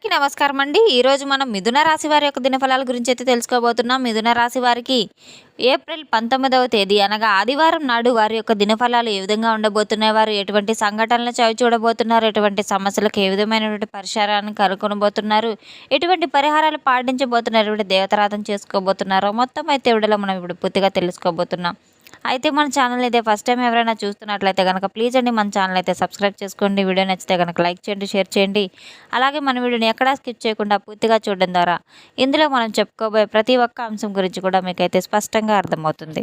నమస్కారం అండి. ఈరోజు మనం మిథున రాశి వారి యొక్క దినఫలాల గురించి అయితే తెలుసుకోబోతున్నాం. మిథున రాశి వారికి ఏప్రిల్ 19వ తేదీ అనగా ఆదివారం నాడు వారి యొక్క దినఫలాలు ఏ విధంగా ఉండబోతున్నాయి, వారు ఎటువంటి సంఘటనలు చవి చూడబోతున్నారు, ఎటువంటి సమస్యలకు ఏ విధమైనటువంటి పరిష్కారాన్ని కనుగొనబోతున్నారు, ఎటువంటి పరిహారాలు పాటించబోతున్నారు, ఎటువంటి దేవతారాధన చేసుకోబోతున్నారో మొత్తం అయితే వీడియోలో మనం ఇప్పుడు పూర్తిగా తెలుసుకోబోతున్నాం. అయితే మన ఛానల్ అయితే ఫస్ట్ టైం ఎవరైనా చూస్తున్నట్లయితే కనుక ప్లీజ్ అండి మన ఛానల్ అయితే సబ్స్క్రైబ్ చేసుకోండి. వీడియో నచ్చితే కనుక లైక్ చేయండి, షేర్ చేయండి. అలాగే మన వీడియోని ఎక్కడా స్కిప్ చేయకుండా పూర్తిగా చూడడం ద్వారా ఇందులో మనం చెప్పుకోబోయే ప్రతి ఒక్క అంశం గురించి కూడా మీకైతే స్పష్టంగా అర్థమవుతుంది.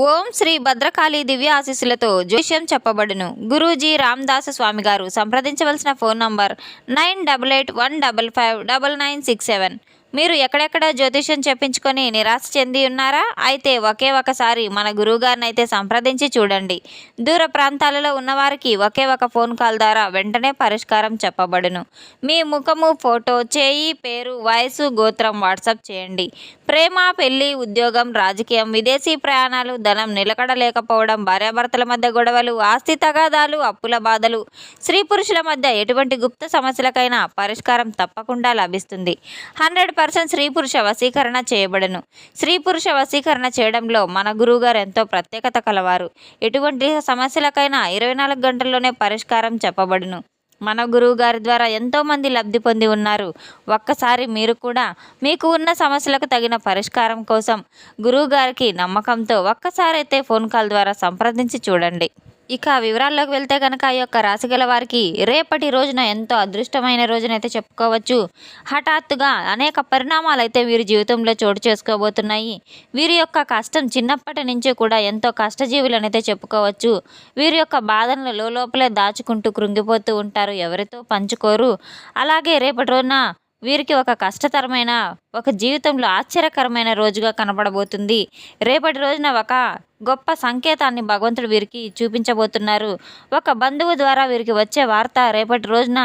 ఓం శ్రీ భద్రకాళి దివ్య ఆశీస్సులతో జ్యోతిష్యం చెప్పబడును. గురూజీ రామదాసు స్వామి గారు. సంప్రదించవలసిన ఫోన్ నంబర్ 9881559967. మీరు ఎక్కడెక్కడ జ్యోతిష్యం చెప్పించుకొని నిరాశ చెంది ఉన్నారా? అయితే ఒకే ఒకసారి మన గురువుగారిని అయితే సంప్రదించి చూడండి. దూర ప్రాంతాలలో ఉన్నవారికి ఒకే ఒక ఫోన్ కాల్ ద్వారా వెంటనే పరిష్కారం చెప్పబడును. మీ ముఖము, ఫోటో, చేయి, పేరు, వయసు, గోత్రం వాట్సాప్ చేయండి. ప్రేమ, పెళ్లి, ఉద్యోగం, రాజకీయం, విదేశీ ప్రయాణాలు, ధనం నిలకడ లేకపోవడం, భార్యాభర్తల మధ్య గొడవలు, ఆస్తి తగాదాలు, అప్పుల బాధలు, స్త్రీ పురుషుల మధ్య ఎటువంటి గుప్త సమస్యలకైనా పరిష్కారం తప్పకుండా లభిస్తుంది. 100% స్త్రీ పురుష వశీకరణ చేయబడను. స్త్రీ పురుష వశీకరణ చేయడంలో మన గురువుగారు ఎంతో ప్రత్యేకత కలవారు. ఎటువంటి సమస్యలకైనా 24 గంటల్లోనే పరిష్కారం చెప్పబడును. మన గురువు గారి ద్వారా ఎంతోమంది లబ్ధి పొంది ఉన్నారు. ఒక్కసారి మీరు కూడా మీకు ఉన్న సమస్యలకు తగిన పరిష్కారం కోసం గురువు గారికి నమ్మకంతో ఒక్కసారి అయితే ఫోన్ కాల్ ద్వారా సంప్రదించి చూడండి. ఇక వివరాల్లోకి వెళ్తే కనుక ఈ యొక్క రాశి గల వారికి రేపటి రోజున ఎంతో అదృష్టమైన రోజునైతే చెప్పుకోవచ్చు. హఠాత్తుగా అనేక పరిణామాలు అయితే వీరి జీవితంలో చోటు చేసుకోబోతున్నాయి. వీరి యొక్క కష్టం చిన్నప్పటి నుంచి కూడా ఎంతో కష్టజీవులనైతే చెప్పుకోవచ్చు. వీరి యొక్క బాధలను లోపలే దాచుకుంటూ కృంగిపోతూ ఉంటారు, ఎవరితో పంచుకోరు. అలాగే రేపటి రోజున వీరికి ఒక కష్టతరమైన ఒక జీవితంలో ఆశ్చర్యకరమైన రోజుగా కనబడబోతుంది. రేపటి రోజున ఒక గొప్ప సంకేతాన్ని భగవంతుడు వీరికి చూపించబోతున్నారు. ఒక బంధువు ద్వారా వీరికి వచ్చే వార్త రేపటి రోజున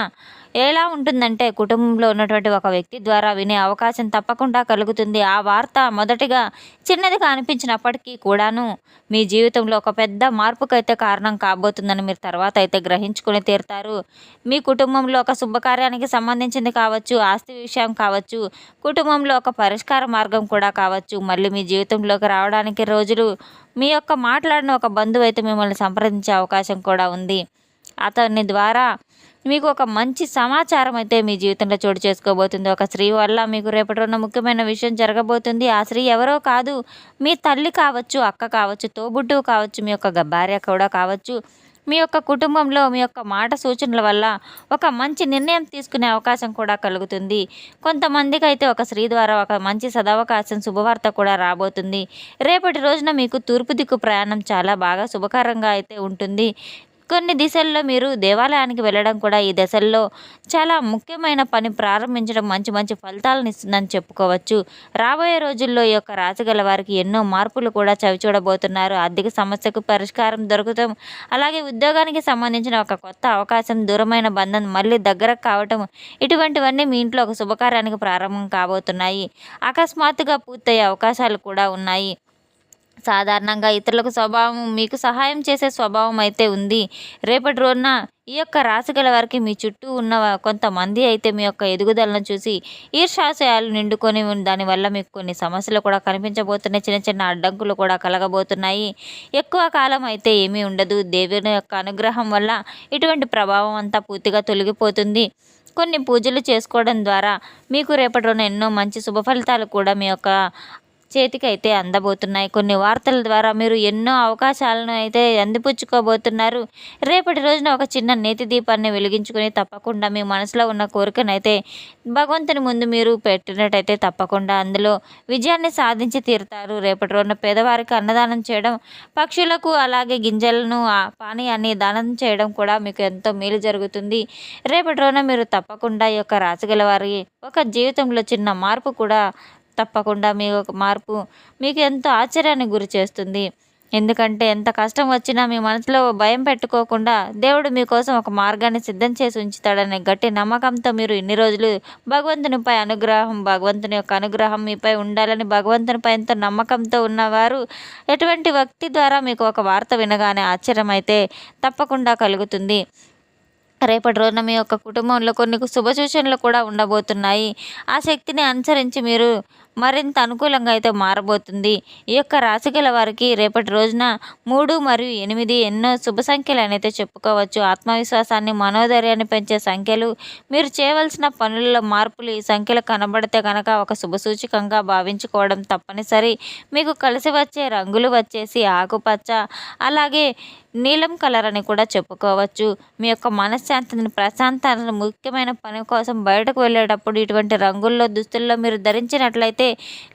ఎలా ఉంటుందంటే కుటుంబంలో ఉన్నటువంటి ఒక వ్యక్తి ద్వారా వినే అవకాశం తప్పకుండా కలుగుతుంది. ఆ వార్త మొదటిగా చిన్నదిగా అనిపించినప్పటికీ కూడాను మీ జీవితంలో ఒక పెద్ద మార్పుకైతే కారణం కాబోతుందని మీరు తర్వాత అయితే గ్రహించుకుని తీరుతారు. మీ కుటుంబంలో ఒక శుభకార్యానికి సంబంధించింది కావచ్చు, ఆస్తి విషయం కావచ్చు, కుటుంబంలో ఒక పరిష్కార మార్గం కూడా కావచ్చు, మళ్ళీ మీ జీవితంలోకి రావడానికి రోజులు మీ యొక్క మాట్లాడిన ఒక బంధువు అయితే మిమ్మల్ని సంప్రదించే అవకాశం కూడా ఉంది. అతని ద్వారా మీకు ఒక మంచి సమాచారం అయితే మీ జీవితంలో చోటు చేసుకోబోతుంది. ఒక స్త్రీ వల్ల మీకు రేపటి రోజున ముఖ్యమైన విషయం జరగబోతుంది. ఆ స్త్రీ ఎవరో కాదు, మీ తల్లి కావచ్చు, అక్క కావచ్చు, తోబుట్టువు కావచ్చు, మీ యొక్క భార్య కూడా కావచ్చు. మీ యొక్క కుటుంబంలో మీ యొక్క మాట సూచనల వల్ల ఒక మంచి నిర్ణయం తీసుకునే అవకాశం కూడా కలుగుతుంది. కొంతమందికి అయితే ఒక స్త్రీ ద్వారా ఒక మంచి సదవకాశం, శుభవార్త కూడా రాబోతుంది. రేపటి రోజున మీకు తూర్పు దిక్కు ప్రయాణం చాలా బాగా శుభకరంగా అయితే ఉంటుంది. కొన్ని దిశల్లో మీరు దేవాలయానికి వెళ్ళడం కూడా ఈ దశల్లో చాలా ముఖ్యమైన పని ప్రారంభించడం మంచి మంచి ఫలితాలను ఇస్తుందని చెప్పుకోవచ్చు. రాబోయే రోజుల్లో ఈ యొక్క రాశి గల వారికి ఎన్నో మార్పులు కూడా చవిచూడబోతున్నారు. ఆర్థిక సమస్యకు పరిష్కారం దొరుకుతాం. అలాగే ఉద్యోగానికి సంబంధించిన ఒక కొత్త అవకాశం, దూరమైన బంధం మళ్ళీ దగ్గరకు కావటం, ఇటువంటివన్నీ మీ ఇంట్లో ఒక శుభకార్యానికి ప్రారంభం కాబోతున్నాయి. అకస్మాత్తుగా పూర్తయ్యే అవకాశాలు కూడా ఉన్నాయి. సాధారణంగా ఇతరులకు స్వభావం మీకు సహాయం చేసే స్వభావం అయితే ఉంది. రేపటి రోజున ఈ యొక్క రాశి గల వారికి మీ చుట్టూ ఉన్న కొంతమంది అయితే మీ యొక్క ఎదుగుదలను చూసి ఈర్ష్యాశయాలు నిండుకొని దానివల్ల మీకు కొన్ని సమస్యలు కూడా కనిపించబోతున్నాయి. చిన్న చిన్న అడ్డంకులు కూడా కలగబోతున్నాయి. ఎక్కువ కాలం అయితే ఏమీ ఉండదు. దేవుని యొక్క అనుగ్రహం వల్ల ఇటువంటి ప్రభావం అంతా పూర్తిగా తొలగిపోతుంది. కొన్ని పూజలు చేసుకోవడం ద్వారా మీకు రేపటి రోజున ఎన్నో మంచి శుభ ఫలితాలు కూడా మీ యొక్క చేతికైతే అందబోతున్నాయి. కొన్ని వార్తల ద్వారా మీరు ఎన్నో అవకాశాలను అయితే అందిపుచ్చుకోబోతున్నారు. రేపటి రోజున ఒక చిన్న నేతి దీపాన్ని వెలిగించుకొని తప్పకుండా మీ మనసులో ఉన్న కోరికనైతే భగవంతుని ముందు మీరు పెట్టినట్టయితే తప్పకుండా అందులో విజయాన్ని సాధించి తీరుతారు. రేపటి రోజున పేదవారికి అన్నదానం చేయడం, పక్షులకు అలాగే గింజలను పానీయాన్ని దానం చేయడం కూడా మీకు ఎంతో మేలు జరుగుతుంది. రేపటి రోజున మీరు తప్పకుండా ఈ యొక్క రాశిగల వారి ఒక జీవితంలో చిన్న మార్పు కూడా తప్పకుండా మీ ఒక మార్పు మీకు ఎంతో ఆశ్చర్యానికి గురి చేస్తుంది. ఎందుకంటే ఎంత కష్టం వచ్చినా మీ మనసులో భయం పెట్టుకోకుండా దేవుడు మీకోసం ఒక మార్గాన్ని సిద్ధం చేసి ఉంచుతాడనే గట్టి నమ్మకంతో మీరు ఇన్ని రోజులు భగవంతుని యొక్క అనుగ్రహం మీపై ఉండాలని భగవంతునిపై ఎంతో నమ్మకంతో ఉన్నవారు ఎటువంటి వ్యక్తి ద్వారా మీకు ఒక వార్త వినగానే ఆశ్చర్యం అయితే తప్పకుండా కలుగుతుంది. రేపటి రోజున మీ యొక్క కుటుంబంలో కొన్ని శుభసూచనలు కూడా ఉండబోతున్నాయి. ఆ శక్తిని అనుసరించి మీరు మరింత అనుకూలంగా అయితే మారబోతుంది. ఈ యొక్క రాశి గల వారికి రేపటి రోజున 3 మరియు 8 ఎన్నో శుభ సంఖ్యలనైతే చెప్పుకోవచ్చు. ఆత్మవిశ్వాసాన్ని, మనోధైర్యాన్ని పెంచే సంఖ్యలు. మీరు చేయవలసిన పనులలో మార్పులు ఈ సంఖ్యలు కనబడితే కనుక ఒక శుభసూచకంగా భావించుకోవడం తప్పనిసరి. మీకు కలిసి వచ్చే రంగులు వచ్చేసి ఆకుపచ్చ, అలాగే నీలం కలర్ అని కూడా చెప్పుకోవచ్చు. మీ యొక్క మనశ్శాంతిని, ప్రశాంతతను ముఖ్యమైన పని కోసం బయటకు వెళ్ళేటప్పుడు ఇటువంటి రంగుల్లో దుస్తుల్లో మీరు ధరించినట్లయితే,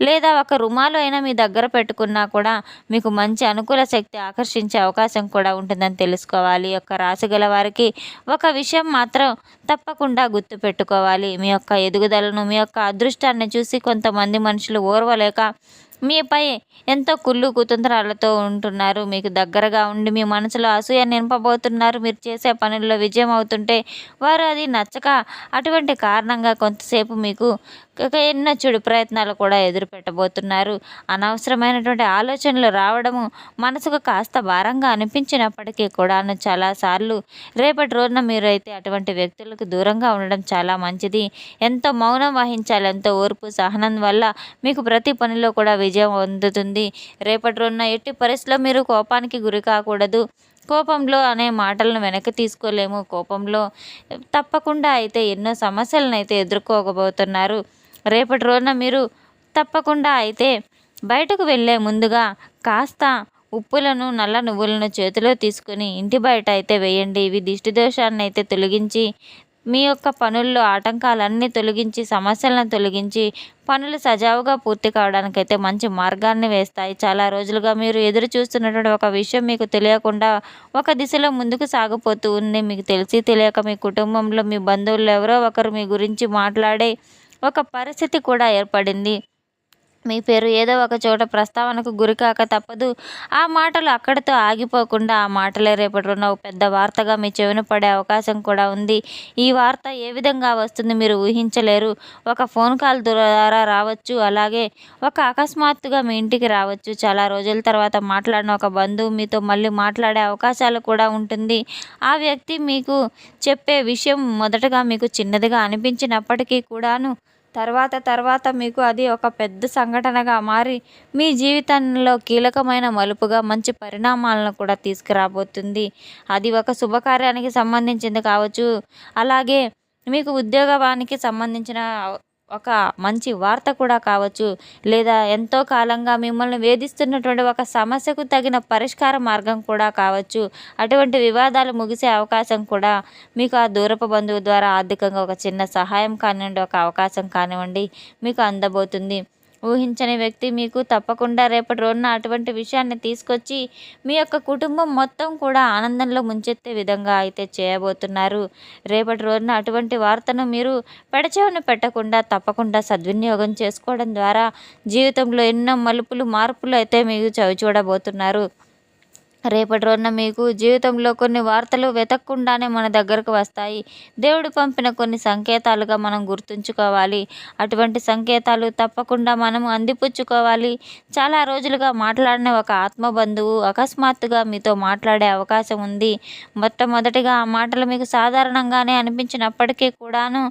లేదా ఒక రుమాలు అయినా మీ దగ్గర పెట్టుకున్నా కూడా మీకు మంచి అనుకూల శక్తి ఆకర్షించే అవకాశం కూడా ఉంటుందని తెలుసుకోవాలి. ఈ యొక్క రాశి గల వారికి ఒక విషయం మాత్రం తప్పకుండా గుర్తుపెట్టుకోవాలి. మీ యొక్క ఎదుగుదలను, మీ యొక్క అదృష్టాన్ని చూసి కొంతమంది మనుషులు ఓర్వలేక మీపై ఎంతో కుళ్ళు కుతంత్రాలతో ఉంటున్నారు. మీకు దగ్గరగా ఉండి మీ మనసులో అసూయ నింపబోతున్నారు. మీరు చేసే పనుల్లో విజయం అవుతుంటే వారు అది నచ్చక అటువంటి కారణంగా కొంతసేపు మీకు ఎన్నో చెడు ప్రయత్నాలు కూడా ఎదురు పెట్టబోతున్నారు. అనవసరమైనటువంటి ఆలోచనలు రావడము మనసుకు కాస్త భారంగా అనిపించినప్పటికీ కూడాను చాలాసార్లు రేపటి రోజున మీరైతే అటువంటి వ్యక్తులకు దూరంగా ఉండడం చాలా మంచిది. ఎంతో మౌనం వహించాలి. ఎంతో ఓర్పు, సహనం వల్ల మీకు ప్రతి పనిలో కూడా విజయం అందుతుంది. రేపటి రోజున ఎట్టి పరిస్థితుల్లో మీరు కోపానికి గురి కాకూడదు. కోపంలో అనే మాటలను వెనక్కి తీసుకోలేము. కోపంలో తప్పకుండా అయితే ఎన్నో సమస్యలను అయితే ఎదుర్కోకపోతున్నారు. రేపటి రోజున మీరు తప్పకుండా అయితే బయటకు వెళ్ళే ముందుగా కాస్త ఉప్పులను, నల్ల నువ్వులను చేతిలో తీసుకొని ఇంటి బయట అయితే వేయండి. ఇవి దిష్టి దోషాన్ని అయితే తొలగించి మీ యొక్క పనుల్లో ఆటంకాలన్నీ తొలగించి, సమస్యలను తొలగించి పనులు సజావుగా పూర్తి కావడానికైతే మంచి మార్గాన్ని వేస్తాయి. చాలా రోజులుగా మీరు ఎదురు చూస్తున్నటువంటి ఒక విషయం మీకు తెలియకుండా ఒక దిశలో ముందుకు సాగిపోతూ ఉంది. మీకు తెలిసి తెలియక మీ కుటుంబంలో మీ బంధువులు ఎవరో ఒకరు మీ గురించి మాట్లాడే ఒక పరిస్థితి కూడా ఏర్పడింది. మీ పేరు ఏదో ఒక చోట ప్రస్తావనకు గురికాక తప్పదు. ఆ మాటలు అక్కడితో ఆగిపోకుండా ఆ మాటలే రేపటి రోజున ఒక పెద్ద వార్తగా మీ చెవిన పడే అవకాశం కూడా ఉంది. ఈ వార్త ఏ విధంగా వస్తుంది మీరు ఊహించలేరు. ఒక ఫోన్ కాల్ ద్వారా రావచ్చు. అలాగే ఒక అకస్మాత్తుగా మీ ఇంటికి రావచ్చు. చాలా రోజుల తర్వాత మాట్లాడిన ఒక బంధువు మీతో మళ్ళీ మాట్లాడే అవకాశాలు కూడా ఉంటుంది. ఆ వ్యక్తి మీకు చెప్పే విషయం మొదటగా మీకు చిన్నదిగా అనిపించినప్పటికీ కూడాను తర్వాత మీకు అది ఒక పెద్ద సంఘటనగా మారి మీ జీవితంలో కీలకమైన మలుపుగా మంచి పరిణామాలను కూడా తీసుకురాబోతుంది. అది ఒక శుభకార్యానికి సంబంధించింది కావచ్చు. అలాగే మీకు ఉద్యోగానికి సంబంధించిన ఒక మంచి వార్త కూడా కావచ్చు. లేదా ఎంతో కాలంగా మిమ్మల్ని వేధిస్తున్నటువంటి ఒక సమస్యకు తగిన పరిష్కార మార్గం కూడా కావచ్చు. అటువంటి వివాదాలు ముగిసే అవకాశం కూడా మీకు ఆ దూరపు బంధువు ద్వారా ఆర్థికంగా ఒక చిన్న సహాయం కానివ్వండి, ఒక అవకాశం కానివ్వండి మీకు అందబోతుంది. ఊహించని వ్యక్తి మీకు తప్పకుండా రేపటి రోజున అటువంటి విషయాన్ని తీసుకొచ్చి మీ యొక్క కుటుంబం మొత్తం కూడా ఆనందంలో ముంచెత్తే విధంగా అయితే చేయబోతున్నారు. రేపటి రోజున అటువంటి వార్తను మీరు పెడచెవిన పెట్టకుండా తప్పకుండా సద్వినియోగం చేసుకోవడం ద్వారా జీవితంలో ఎన్నో మలుపులు, మార్పులు అయితే మీరు చవిచూడబోతున్నారు. రేపటి రోజున మీకు జీవితంలో కొన్ని వార్తలు వెతక్కుండానే మన దగ్గరకు వస్తాయి. దేవుడు పంపిన కొన్ని సంకేతాలుగా మనం గుర్తుంచుకోవాలి. అటువంటి సంకేతాలు తప్పకుండా మనం అందిపుచ్చుకోవాలి. చాలా రోజులుగా మాట్లాడిన ఒక ఆత్మ బంధువు అకస్మాత్తుగా మీతో మాట్లాడే అవకాశం ఉంది. మొట్టమొదటిగా ఆ మాటలు మీకు సాధారణంగానే అనిపించినప్పటికీ కూడాను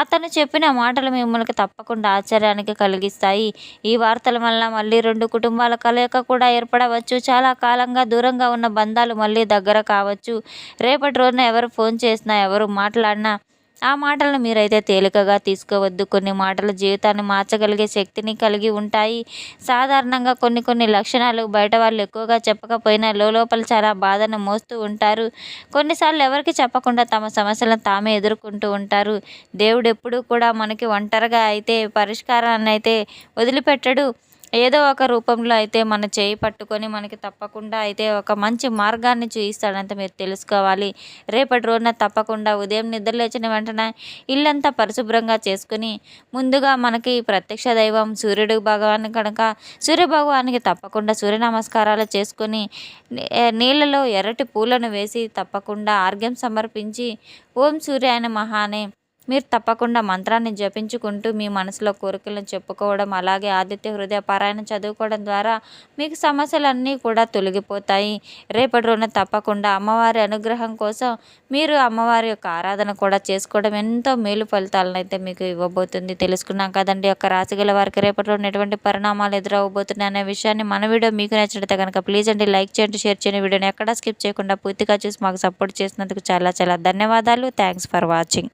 అతను చెప్పిన మాటలు మిమ్మల్ని తప్పకుండా ఆశ్చర్యానికి కలిగిస్తాయి. ఈ వార్తల వల్ల మళ్ళీ 2 కుటుంబాల కలయిక కూడా ఏర్పడవచ్చు. చాలా కాలంగా దూరంగా ఉన్న బంధాలు మళ్ళీ దగ్గర కావచ్చు. రేపటి రోజున ఎవరు ఫోన్ చేసినా, ఎవరు మాట్లాడినా ఆ మాటలను మీరైతే తేలికగా తీసుకోవద్దు. కొన్ని మాటలు జీవితాన్ని మార్చగలిగే శక్తిని కలిగి ఉంటాయి. సాధారణంగా కొన్ని లక్షణాలు బయట వాళ్ళు ఎక్కువగా చెప్పకపోయినా లోపల చాలా బాధను మోస్తూ ఉంటారు. కొన్నిసార్లు ఎవరికి చెప్పకుండా తమ సమస్యలను తామే ఎదుర్కొంటూ ఉంటారు. దేవుడు ఎప్పుడూ కూడా మనకి ఒంటరిగా అయితే పరిష్కారాన్ని అయితే వదిలిపెట్టడు. ఏదో ఒక రూపంలో అయితే మన చేయి పట్టుకొని మనకి తప్పకుండా అయితే ఒక మంచి మార్గాన్ని చూపిస్తాడంటే మీరు తెలుసుకోవాలి. రేపటి రోజున తప్పకుండా ఉదయం నిద్ర లేచిన వెంటనే ఇల్లంతా పరిశుభ్రంగా చేసుకుని ముందుగా మనకి ప్రత్యక్ష దైవం సూర్యుడు భగవాన్ కనుక సూర్య భగవానికి తప్పకుండా సూర్య నమస్కారాలు చేసుకొని నీళ్ళలో ఎర్రటి పూలను వేసి తప్పకుండా ఆర్ఘ్యం సమర్పించి ఓం సూర్యాయ నమః అనే మీరు తప్పకుండా మంత్రాన్ని జపించుకుంటూ మీ మనసులో కోరికలను చెప్పుకోవడం, అలాగే ఆదిత్య హృదయ పారాయణం చదువుకోవడం ద్వారా మీకు సమస్యలన్నీ కూడా తొలగిపోతాయి. రేపటి రోజున తప్పకుండా అమ్మవారి అనుగ్రహం కోసం మీరు అమ్మవారి యొక్క ఆరాధన కూడా చేసుకోవడం ఎంతో మేలు ఫలితాలను అయితే మీకు ఇవ్వబోతుంది. తెలుసుకున్నాం కదండి, యొక్క రాశి గల వారికి రేపటి రోజున ఎటువంటి పరిణామాలు ఎదురవబోతున్నాయి అనే విషయాన్ని. మన వీడియో మీకు నచ్చినట్లయితే కనుక ప్లీజ్ అండి లైక్ చేయండి, షేర్ చేయండి. వీడియోని ఎక్కడా స్కిప్ చేయకుండా పూర్తిగా చూసి మాకు సపోర్ట్ చేసినందుకు చాలా చాలా ధన్యవాదాలు. Thanks for watching.